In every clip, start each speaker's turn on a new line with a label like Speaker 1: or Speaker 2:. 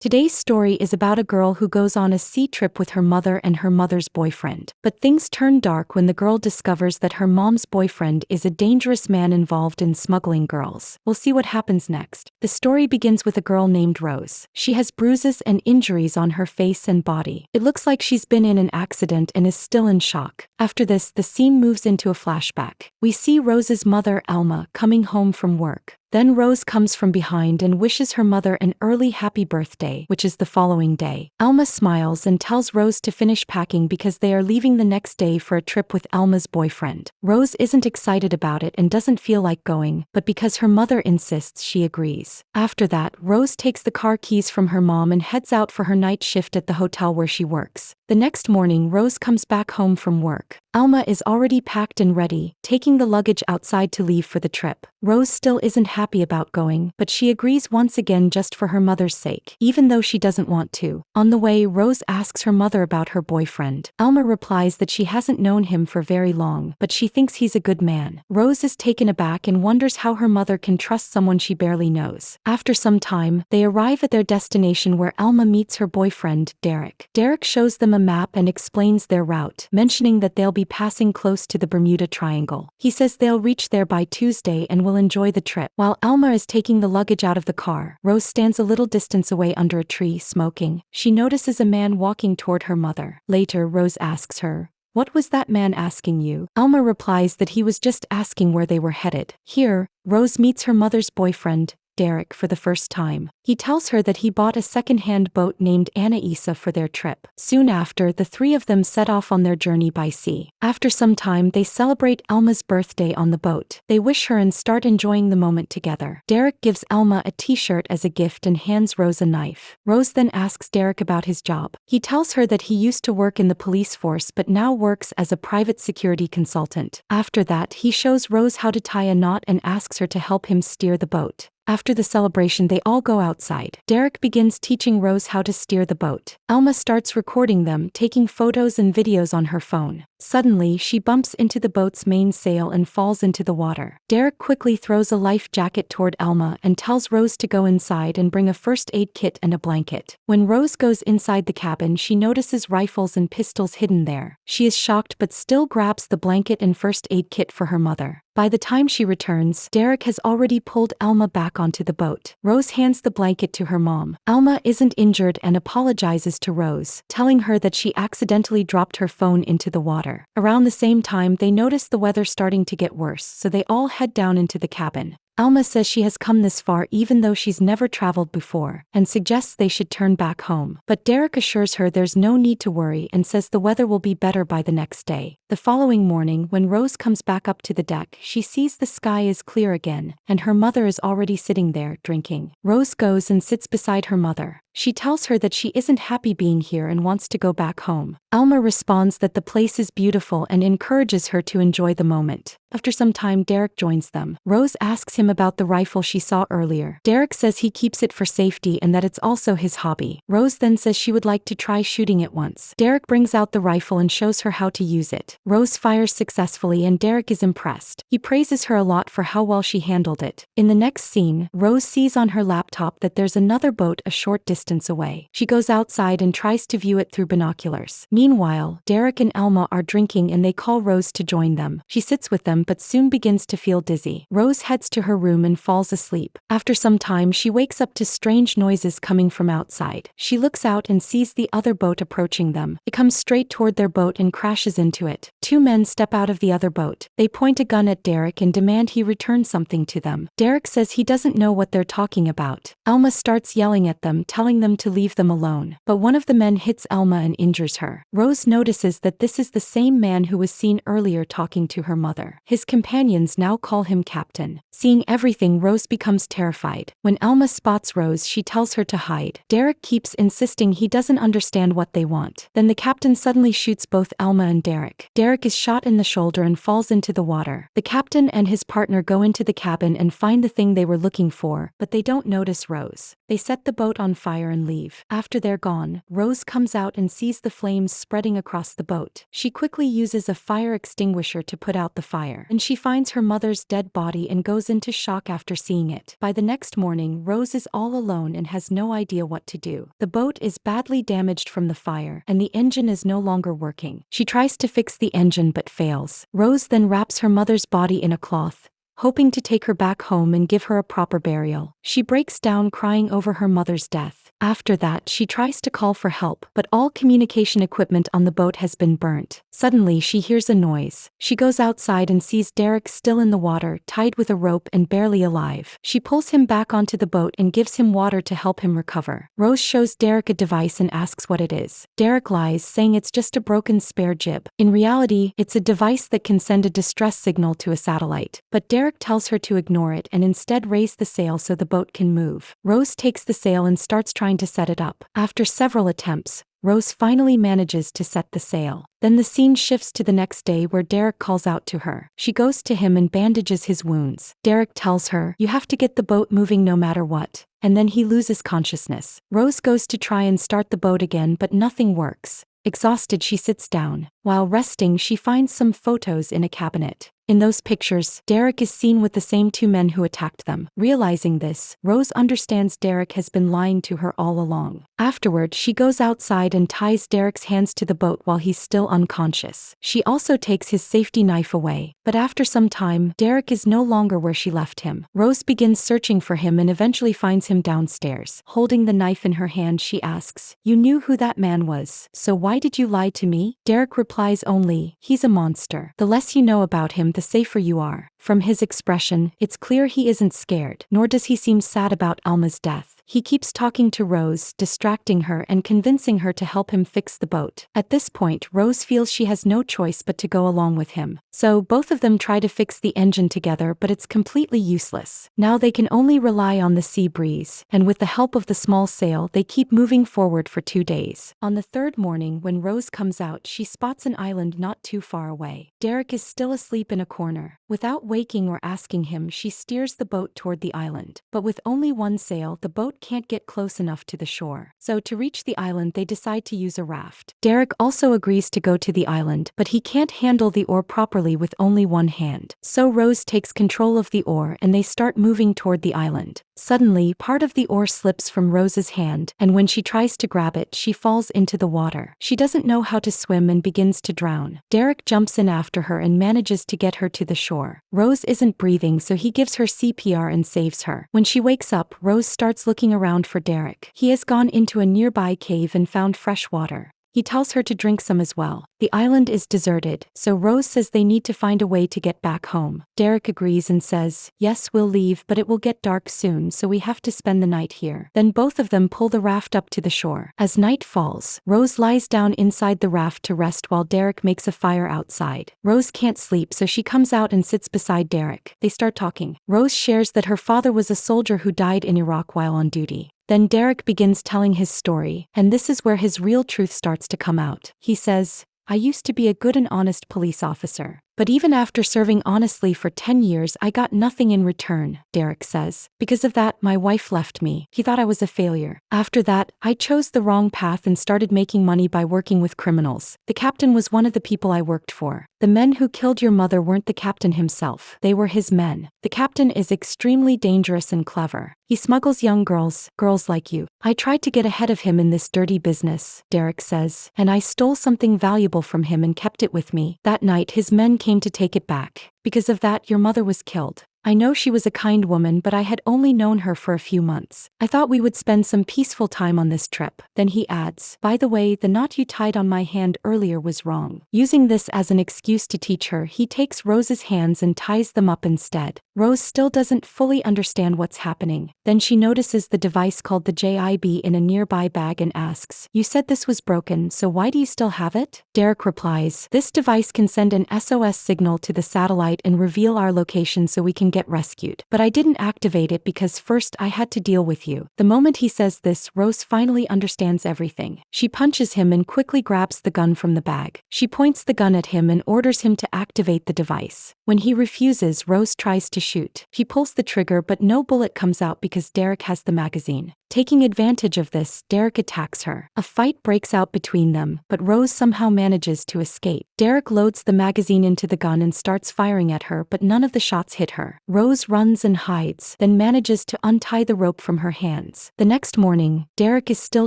Speaker 1: Today's story is about a girl who goes on a sea trip with her mother and her mother's boyfriend. But things turn dark when the girl discovers that her mom's boyfriend is a dangerous man involved in smuggling girls. We'll see what happens next. The story begins with a girl named Rose. She has bruises and injuries on her face and body. It looks like she's been in an accident and is still in shock. After this, the scene moves into a flashback. We see Rose's mother, Alma, coming home from work. Then Rose comes from behind and wishes her mother an early happy birthday, which is the following day. Alma smiles and tells Rose to finish packing because they are leaving the next day for a trip with Alma's boyfriend. Rose isn't excited about it and doesn't feel like going, but because her mother insists, she agrees. After that, Rose takes the car keys from her mom and heads out for her night shift at the hotel where she works. The next morning, Rose comes back home from work. Alma is already packed and ready, taking the luggage outside to leave for the trip. Rose still isn't happy about going, but she agrees once again just for her mother's sake, even though she doesn't want to. On the way, Rose asks her mother about her boyfriend. Alma replies that she hasn't known him for very long, but she thinks he's a good man. Rose is taken aback and wonders how her mother can trust someone she barely knows. After some time, they arrive at their destination where Alma meets her boyfriend, Derek. Derek shows them a map and explains their route, mentioning that they'll be passing close to the Bermuda Triangle. He says they'll reach there by Tuesday and will enjoy the trip. While Alma is taking the luggage out of the car, Rose stands a little distance away under a tree, smoking. She notices a man walking toward her mother. Later, Rose asks her, "What was that man asking you?" Alma replies that he was just asking where they were headed. Here, Rose meets her mother's boyfriend, Derek, for the first time. He tells her that he bought a second-hand boat named Anaïsa for their trip. Soon after, the three of them set off on their journey by sea. After some time, they celebrate Alma's birthday on the boat. They wish her and start enjoying the moment together. Derek gives Alma a t-shirt as a gift and hands Rose a knife. Rose then asks Derek about his job. He tells her that he used to work in the police force but now works as a private security consultant. After that, he shows Rose how to tie a knot and asks her to help him steer the boat. After the celebration, they all go outside. Derek begins teaching Rose how to steer the boat. Alma starts recording them, taking photos and videos on her phone. Suddenly, she bumps into the boat's mainsail and falls into the water. Derek quickly throws a life jacket toward Alma and tells Rose to go inside and bring a first aid kit and a blanket. When Rose goes inside the cabin, she notices rifles and pistols hidden there. She is shocked but still grabs the blanket and first aid kit for her mother. By the time she returns, Derek has already pulled Alma back onto the boat. Rose hands the blanket to her mom. Alma isn't injured and apologizes to Rose, telling her that she accidentally dropped her phone into the water. Around the same time, they notice the weather starting to get worse, so they all head down into the cabin. Alma says she has come this far even though she's never traveled before, and suggests they should turn back home. But Derek assures her there's no need to worry and says the weather will be better by the next day. The following morning, when Rose comes back up to the deck, she sees the sky is clear again, and her mother is already sitting there, drinking. Rose goes and sits beside her mother. She tells her that she isn't happy being here and wants to go back home. Alma responds that the place is beautiful and encourages her to enjoy the moment. After some time, Derek joins them. Rose asks him about the rifle she saw earlier. Derek says he keeps it for safety and that it's also his hobby. Rose then says she would like to try shooting it once. Derek brings out the rifle and shows her how to use it. Rose fires successfully and Derek is impressed. He praises her a lot for how well she handled it. In the next scene, Rose sees on her laptop that there's another boat a short distance away. She goes outside and tries to view it through binoculars. Meanwhile, Derek and Alma are drinking and they call Rose to join them. She sits with them but soon begins to feel dizzy. Rose heads to her room and falls asleep. After some time, she wakes up to strange noises coming from outside. She looks out and sees the other boat approaching them. It comes straight toward their boat and crashes into it. Two men step out of the other boat. They point a gun at Derek and demand he return something to them. Derek says he doesn't know what they're talking about. Alma starts yelling at them, telling them to leave them alone. But one of the men hits Alma and injures her. Rose notices that this is the same man who was seen earlier talking to her mother. His companions now call him Captain. Seeing everything, Rose becomes terrified. When Alma spots Rose, she tells her to hide. Derek keeps insisting he doesn't understand what they want. Then the captain suddenly shoots both Alma and Derek. Derek is shot in the shoulder and falls into the water. The captain and his partner go into the cabin and find the thing they were looking for, but they don't notice Rose. They set the boat on fire fire and leave. After they're gone, Rose comes out and sees the flames spreading across the boat. She quickly uses a fire extinguisher to put out the fire, and she finds her mother's dead body and goes into shock after seeing it. By the next morning, Rose is all alone and has no idea what to do. The boat is badly damaged from the fire, and the engine is no longer working. She tries to fix the engine but fails. Rose then wraps her mother's body in a cloth, hoping to take her back home and give her a proper burial. She breaks down crying over her mother's death. After that, she tries to call for help, but all communication equipment on the boat has been burnt. Suddenly, she hears a noise. She goes outside and sees Derek still in the water, tied with a rope and barely alive. She pulls him back onto the boat and gives him water to help him recover. Rose shows Derek a device and asks what it is. Derek lies, saying it's just a broken spare jib. In reality, it's a device that can send a distress signal to a satellite. But Derek tells her to ignore it and instead raise the sail so the boat can move. Rose takes the sail and starts trying to set it up. After several attempts, Rose finally manages to set the sail. Then the scene shifts to the next day where Derek calls out to her. She goes to him and bandages his wounds. Derek tells her, "You have to get the boat moving no matter what." And then he loses consciousness. Rose goes to try and start the boat again, but nothing works. Exhausted, she sits down. While resting, she finds some photos in a cabinet. In those pictures, Derek is seen with the same two men who attacked them. Realizing this, Rose understands Derek has been lying to her all along. Afterward, she goes outside and ties Derek's hands to the boat while he's still unconscious. She also takes his safety knife away. But after some time, Derek is no longer where she left him. Rose begins searching for him and eventually finds him downstairs. Holding the knife in her hand, she asks, "You knew who that man was, so why did you lie to me?" Derek replies only, "He's a monster. The less you know about him, the safer you are." From his expression, it's clear he isn't scared, nor does he seem sad about Alma's death. He keeps talking to Rose, distracting her and convincing her to help him fix the boat. At this point, Rose feels she has no choice but to go along with him. So both of them try to fix the engine together, but it's completely useless. Now they can only rely on the sea breeze, and with the help of the small sail, they keep moving forward for 2 days. On the third morning, when Rose comes out, she spots an island not too far away. Derek is still asleep in a corner. Without waking or asking him, she steers the boat toward the island. But with only one sail, the boat can't get close enough to the shore. So to reach the island, they decide to use a raft. Derek also agrees to go to the island, but he can't handle the oar properly with only one hand. So Rose takes control of the oar and they start moving toward the island. Suddenly, part of the oar slips from Rose's hand, and when she tries to grab it, she falls into the water. She doesn't know how to swim and begins to drown. Derek jumps in after her and manages to get her to the shore. Rose isn't breathing, so he gives her CPR and saves her. When she wakes up, Rose starts looking around for Derek. He has gone into a nearby cave and found fresh water. He tells her to drink some as well. The island is deserted, so Rose says they need to find a way to get back home. Derek agrees and says, "Yes, we'll leave, but it will get dark soon, so we have to spend the night here." Then both of them pull the raft up to the shore. As night falls, Rose lies down inside the raft to rest while Derek makes a fire outside. Rose can't sleep, so she comes out and sits beside Derek. They start talking. Rose shares that her father was a soldier who died in Iraq while on duty. Then Derek begins telling his story, and this is where his real truth starts to come out. He says, "I used to be a good and honest police officer. But even after serving honestly for 10 years, I got nothing in return," Derek says. "Because of that, my wife left me. He thought I was a failure. After that, I chose the wrong path and started making money by working with criminals. The captain was one of the people I worked for. The men who killed your mother weren't the captain himself. They were his men. The captain is extremely dangerous and clever. He smuggles young girls like you. I tried to get ahead of him in this dirty business," Derek says, "and I stole something valuable from him and kept it with me. That night, his men came to take it back. Because of that, your mother was killed. I know she was a kind woman, but I had only known her for a few months. I thought we would spend some peaceful time on this trip." Then he adds, "By the way, the knot you tied on my hand earlier was wrong." Using this as an excuse to teach her, he takes Rose's hands and ties them up instead. Rose still doesn't fully understand what's happening. Then she notices the device called the JIB in a nearby bag and asks, "You said this was broken, so why do you still have it?" Derek replies, "This device can send an SOS signal to the satellite and reveal our location so we can get rescued. But I didn't activate it because first I had to deal with you." The moment he says this, Rose finally understands everything. She punches him and quickly grabs the gun from the bag. She points the gun at him and orders him to activate the device. When he refuses, Rose tries to shoot. She pulls the trigger, but no bullet comes out because Derek has the magazine. Taking advantage of this, Derek attacks her. A fight breaks out between them, but Rose somehow manages to escape. Derek loads the magazine into the gun and starts firing at her, but none of the shots hit her. Rose runs and hides, then manages to untie the rope from her hands. The next morning, Derek is still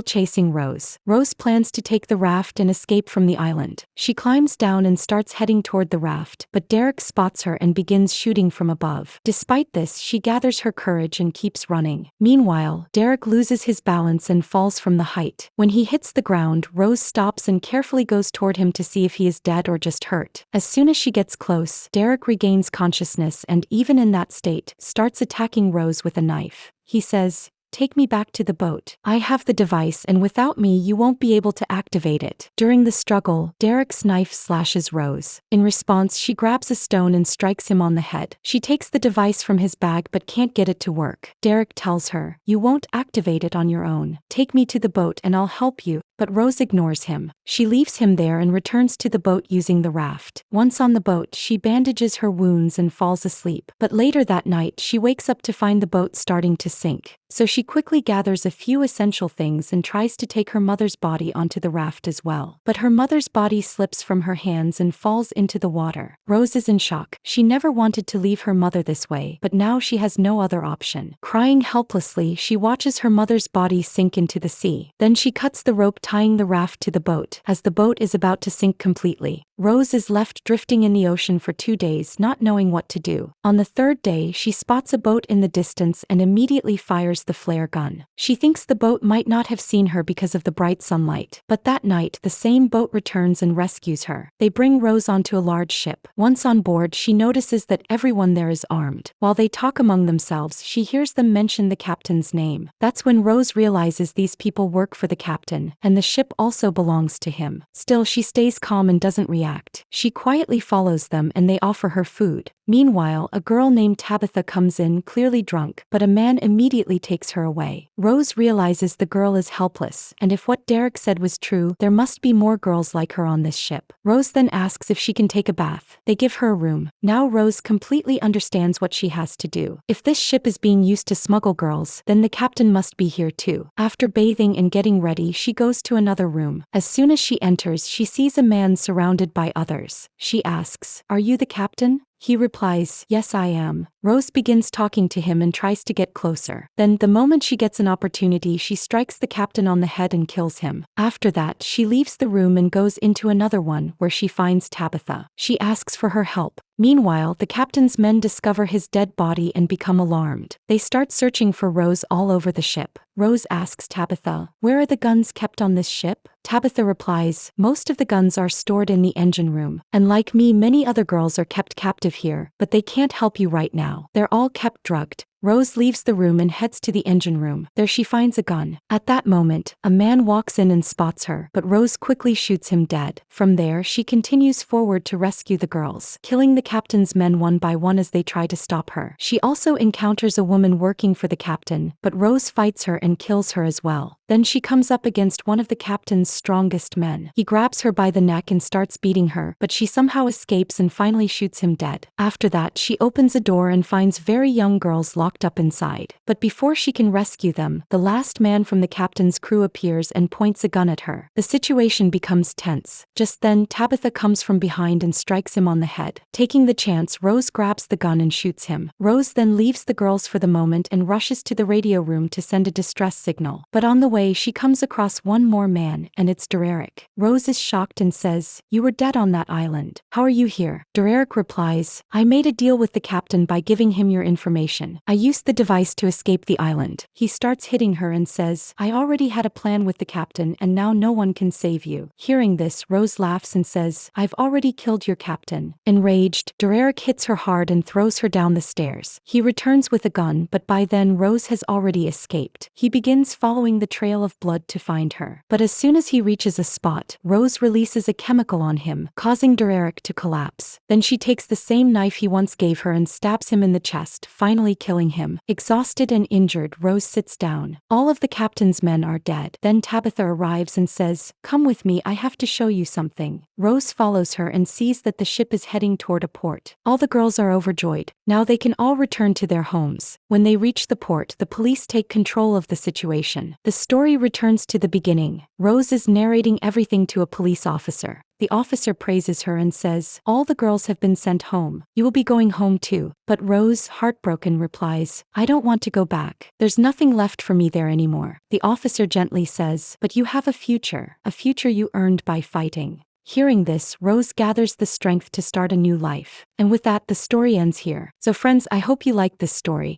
Speaker 1: chasing Rose. Rose plans to take the raft and escape from the island. She climbs down and starts heading toward the raft, but Derek spots her and begins shooting from above. Despite this, she gathers her courage and keeps running. Meanwhile, Derek loses his balance and falls from the height. When he hits the ground, Rose stops and carefully goes toward him to see if he is dead or just hurt. As soon as she gets close, Derek regains consciousness and, even in that state, starts attacking Rose with a knife. He says, "Take me back to the boat. I have the device and without me you won't be able to activate it." During the struggle, Derek's knife slashes Rose. In response, she grabs a stone and strikes him on the head. She takes the device from his bag but can't get it to work. Derek tells her, "You won't activate it on your own. Take me to the boat and I'll help you." But Rose ignores him. She leaves him there and returns to the boat using the raft. Once on the boat, she bandages her wounds and falls asleep. But later that night, she wakes up to find the boat starting to sink. So she quickly gathers a few essential things and tries to take her mother's body onto the raft as well. But her mother's body slips from her hands and falls into the water. Rose is in shock. She never wanted to leave her mother this way, but now she has no other option. Crying helplessly, she watches her mother's body sink into the sea. Then she cuts the rope tying the raft to the boat. As the boat is about to sink completely, Rose is left drifting in the ocean for 2 days, not knowing what to do. On the third day, she spots a boat in the distance and immediately fires the flare gun. She thinks the boat might not have seen her because of the bright sunlight. But that night, the same boat returns and rescues her. They bring Rose onto a large ship. Once on board, she notices that everyone there is armed. While they talk among themselves, she hears them mention the captain's name. That's when Rose realizes these people work for the captain, and the ship also belongs to him. Still, she stays calm and doesn't react. She quietly follows them and they offer her food. Meanwhile, a girl named Tabitha comes in, clearly drunk, but a man immediately takes her away. Rose realizes the girl is helpless, and if what Derek said was true, there must be more girls like her on this ship. Rose then asks if she can take a bath. They give her a room. Now Rose completely understands what she has to do. If this ship is being used to smuggle girls, then the captain must be here too. After bathing and getting ready, she goes to another room. As soon as she enters, she sees a man surrounded by others. She asks, "Are you the captain?" He replies, "Yes, I am." Rose begins talking to him and tries to get closer. Then, the moment she gets an opportunity, she strikes the captain on the head and kills him. After that, she leaves the room and goes into another one where she finds Tabitha. She asks for her help. Meanwhile, the captain's men discover his dead body and become alarmed. They start searching for Rose all over the ship. Rose asks Tabitha, "Where are the guns kept on this ship?" Tabitha replies, "Most of the guns are stored in the engine room. And like me, many other girls are kept captive here, but they can't help you right now. They're all kept drugged." Rose leaves the room and heads to the engine room. There she finds a gun. At that moment, a man walks in and spots her, but Rose quickly shoots him dead. From there, she continues forward to rescue the girls, killing the captain's men one by one as they try to stop her. She also encounters a woman working for the captain, but Rose fights her and kills her as well. Then she comes up against one of the captain's strongest men. He grabs her by the neck and starts beating her, but she somehow escapes and finally shoots him dead. After that, she opens a door and finds very young girls locked up inside. But before she can rescue them, the last man from the captain's crew appears and points a gun at her. The situation becomes tense. Just then, Tabitha comes from behind and strikes him on the head. Taking the chance, Rose grabs the gun and shoots him. Rose then leaves the girls for the moment and rushes to the radio room to send a distress signal. But on the way, she comes across one more man, and it's Derek. Rose is shocked and says, "You were dead on that island. How are you here?" Derek replies, "I made a deal with the captain by giving him your information. I used the device to escape the island." He starts hitting her and says, "I already had a plan with the captain and now no one can save you." Hearing this, Rose laughs and says, "I've already killed your captain." Enraged, Derek hits her hard and throws her down the stairs. He returns with a gun, but by then Rose has already escaped. He begins following the trail of blood to find her. But as soon as he reaches a spot, Rose releases a chemical on him, causing Derek to collapse. Then she takes the same knife he once gave her and stabs him in the chest, finally killing him. Exhausted and injured, Rose sits down. All of the captain's men are dead. Then Tabitha arrives and says, "Come with me, I have to show you something." Rose follows her and sees that the ship is heading toward a port. All the girls are overjoyed. Now they can all return to their homes. When they reach the port, the police take control of the situation. The story returns to the beginning. Rose is narrating everything to a police officer. The officer praises her and says, "All the girls have been sent home. You will be going home too." But Rose, heartbroken, replies, "I don't want to go back. There's nothing left for me there anymore." The officer gently says, "But you have a future you earned by fighting." Hearing this, Rose gathers the strength to start a new life. And with that, the story ends here. So friends, I hope you liked this story.